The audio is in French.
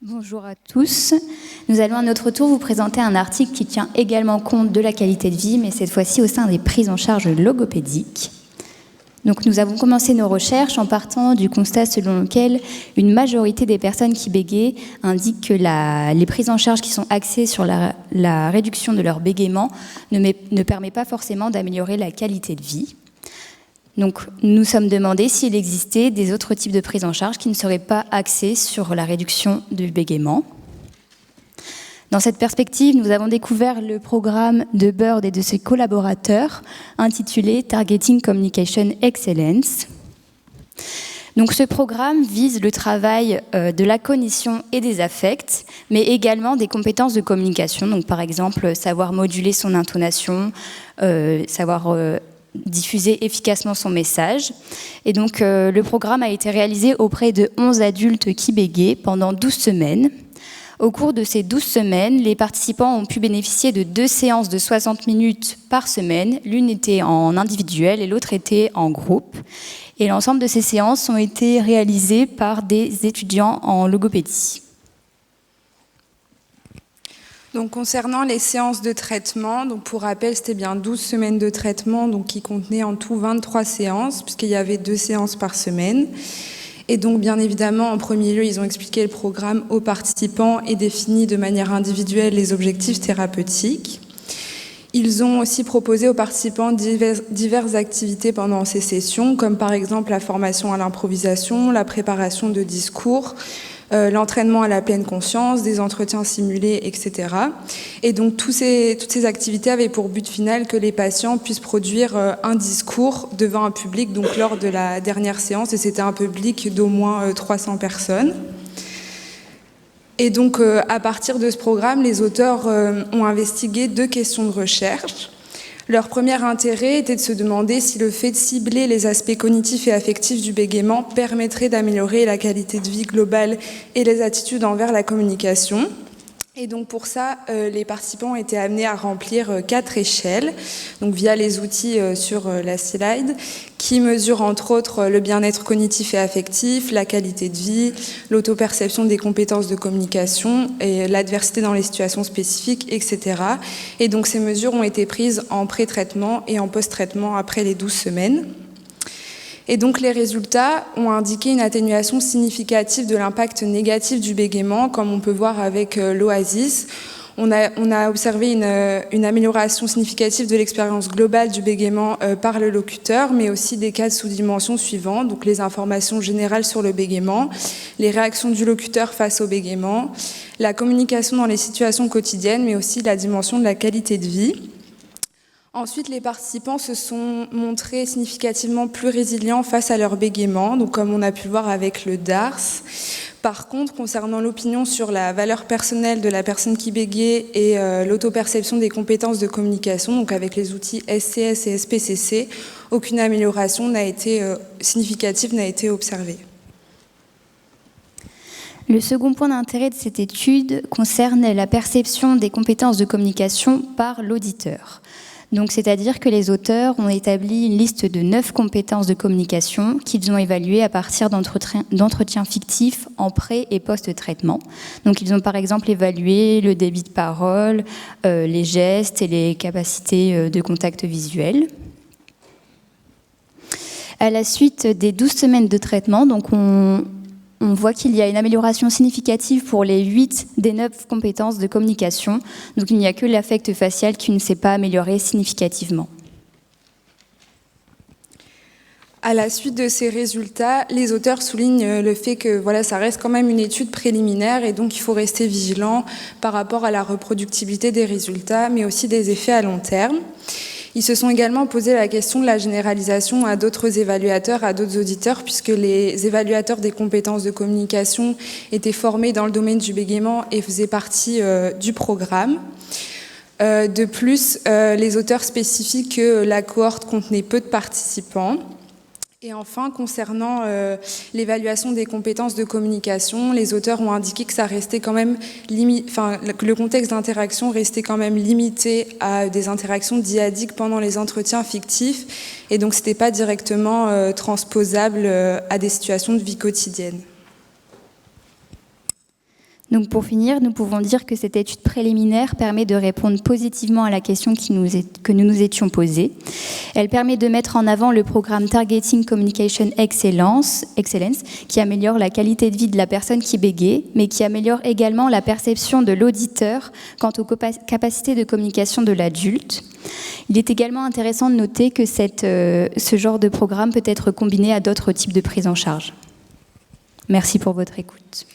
Bonjour à tous. Nous allons à notre tour vous présenter un article qui tient également compte de la qualité de vie, mais cette fois-ci au sein des prises en charge logopédiques. Donc nous avons commencé nos recherches en partant du constat selon lequel une majorité des personnes qui bégayent indiquent que les prises en charge qui sont axées sur la réduction de leur bégaiement ne permet pas forcément d'améliorer la qualité de vie. Donc, nous nous sommes demandé s'il existait des autres types de prises en charge qui ne seraient pas axés sur la réduction du bégaiement. Dans cette perspective, nous avons découvert le programme de Bird et de ses collaborateurs intitulé Targeting Communication Excellence. Donc, ce programme vise le travail de la cognition et des affects, mais également des compétences de communication. Donc, par exemple, savoir moduler son intonation, savoir diffuser efficacement son message. Et donc, le programme a été réalisé auprès de 11 adultes qui bégaient pendant 12 semaines. Au cours de ces 12 semaines, les participants ont pu bénéficier de 2 séances de 60 minutes par semaine. L'une était en individuel et l'autre était en groupe. Et l'ensemble de ces séances ont été réalisées par des étudiants en logopédie. Donc, concernant les séances de traitement, donc pour rappel, c'était bien 12 semaines de traitement, donc qui contenaient en tout 23 séances, puisqu'il y avait 2 séances par semaine. Et donc, bien évidemment, en premier lieu, ils ont expliqué le programme aux participants et défini de manière individuelle les objectifs thérapeutiques. Ils ont aussi proposé aux participants diverses activités pendant ces sessions, comme par exemple la formation à l'improvisation, la préparation de discours, l'entraînement à la pleine conscience, des entretiens simulés, etc. Et donc toutes ces activités avaient pour but final que les patients puissent produire un discours devant un public, donc lors de la dernière séance, et c'était un public d'au moins 300 personnes. Et donc à partir de ce programme, les auteurs ont investigué 2 questions de recherche. Leur premier intérêt était de se demander si le fait de cibler les aspects cognitifs et affectifs du bégaiement permettrait d'améliorer la qualité de vie globale et les attitudes envers la communication. Et donc pour ça, les participants ont été amenés à remplir 4 échelles, donc via les outils sur la slide, qui mesurent entre autres le bien-être cognitif et affectif, la qualité de vie, l'autoperception des compétences de communication et l'adversité dans les situations spécifiques, etc. Et donc ces mesures ont été prises en pré-traitement et en post-traitement après les 12 semaines. Et donc les résultats ont indiqué une atténuation significative de l'impact négatif du bégaiement, comme on peut voir avec l'OASIS. On a observé une amélioration significative de l'expérience globale du bégaiement par le locuteur, mais aussi des cas de sous-dimension suivants, donc les informations générales sur le bégaiement, les réactions du locuteur face au bégaiement, la communication dans les situations quotidiennes, mais aussi la dimension de la qualité de vie. Ensuite, les participants se sont montrés significativement plus résilients face à leur bégaiement, donc comme on a pu le voir avec le DARS. Par contre, concernant l'opinion sur la valeur personnelle de la personne qui bégayait et l'autoperception des compétences de communication, donc avec les outils SCS et SPCC, aucune amélioration significative n'a été observée. Le second point d'intérêt de cette étude concerne la perception des compétences de communication par l'auditeur. Donc, c'est-à-dire que les auteurs ont établi une liste de 9 compétences de communication qu'ils ont évaluées à partir d'entretiens fictifs en pré- et post-traitement. Donc, ils ont par exemple évalué le débit de parole, les gestes et les capacités de contact visuel. À la suite des 12 semaines de traitement, donc on voit qu'il y a une amélioration significative pour les 8 des 9 compétences de communication. Donc il n'y a que l'affect facial qui ne s'est pas amélioré significativement. À la suite de ces résultats, les auteurs soulignent le fait que ça reste quand même une étude préliminaire et donc il faut rester vigilant par rapport à la reproductibilité des résultats, mais aussi des effets à long terme. Ils se sont également posé la question de la généralisation à d'autres évaluateurs, à d'autres auditeurs, puisque les évaluateurs des compétences de communication étaient formés dans le domaine du bégaiement et faisaient partie du programme. De plus, les auteurs spécifient que la cohorte contenait peu de participants. Et enfin, concernant l'évaluation des compétences de communication, les auteurs ont indiqué que ça restait quand même que le contexte d'interaction restait quand même limité à des interactions dyadiques pendant les entretiens fictifs, et donc c'était pas directement transposable à des situations de vie quotidienne. Donc pour finir, nous pouvons dire que cette étude préliminaire permet de répondre positivement à la question que nous nous étions posée. Elle permet de mettre en avant le programme Targeting Communication Excellence, qui améliore la qualité de vie de la personne qui bégaye, mais qui améliore également la perception de l'auditeur quant aux capacités de communication de l'adulte. Il est également intéressant de noter que ce genre de programme peut être combiné à d'autres types de prise en charge. Merci pour votre écoute.